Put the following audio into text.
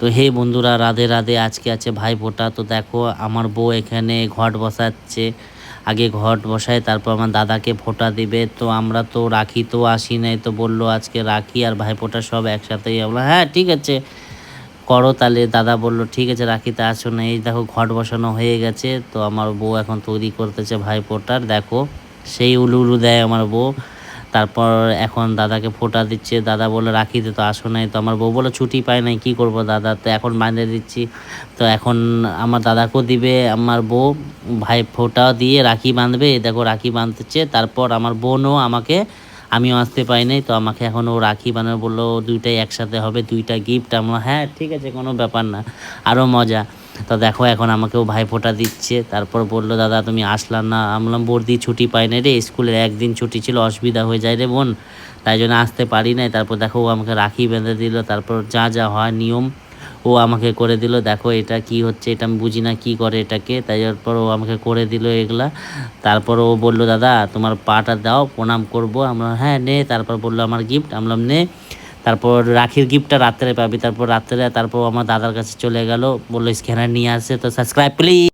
তো হে বন্ধুরা, রাধে রাধে। আজকে আছে ভাইফোঁটা। তো দেখো আমার বউ এখানে ঘট বসাচ্ছে। আগে ঘট বসায়, তারপর আমার দাদাকে ফোঁটা দিবে। তো আমরা তো রাখি তো আসি নাই, তো বললো আজকে রাখি আর ভাইফোঁটা সব একসাথেই। আমরা হ্যাঁ ঠিক আছে করো তাহলে। দাদা বললো ঠিক আছে রাখিতে আসো না। এই দেখো ঘট বসানো হয়ে গেছে। তো আমার বউ এখন তৈরি করতেছে ভাইফোঁটার। দেখো সেই উলু উলু দেয় আমার বউ। তারপর এখন দাদাকে ফোঁটা দিচ্ছে। দাদা বলে রাখিতে তো আসো নাই। তো আমার বউ বলে ছুটি পায় নাই, কী করবো দাদা, তো এখন বাঁধে দিচ্ছি। তো এখন আমার দাদাকেও দিবে আমার বউ, ভাই ফোঁটা দিয়ে রাখি বাঁধবে। এই দেখো রাখি বাঁধতেছে। তারপর আমার বোনও আমাকে, আমিও আসতে পারি নাই, তো আমাকে এখন ও রাখি বানাবে বললো, দুইটাই একসাথে হবে, দুইটা গিফট। আমরা হ্যাঁ ঠিক আছে কোনো ব্যাপার না, আরও মজা। তো দেখো এখন আমাকেও ভাইফোঁটা দিচ্ছে। তারপর বললো দাদা তুমি আসলা না। আমি বললাম বর্দি ছুটি পাই না রে, স্কুলের একদিন ছুটি ছিল, অসুবিধা হয়ে যায় রে বোন, তাই জন্য আসতে পারি নাই। তারপর দেখো ও আমাকে রাখি বেঁধে দিল। তারপর যা যা হয় নিয়ম ও আমাকে করে দিল। দেখো এটা কি হচ্ছে, এটা আমি বুঝি না কী করে এটাকে, তাই তারপর ও আমাকে করে দিল এগুলা। তারপর ও বললো দাদা তোমার পাটা দাও, প্রণাম করবো। আমরা হ্যাঁ নে। তারপর বললো আমার গিফট, আমরা নে। তারপর রাখির গিফটটা রাত্রে পাবি। তারপর রাত্রে তারপর আমার দাদার কাছে চলে গেল, বললো স্ক্যানার নিয়ে আসে। তো সাবস্ক্রাইব প্লিজ।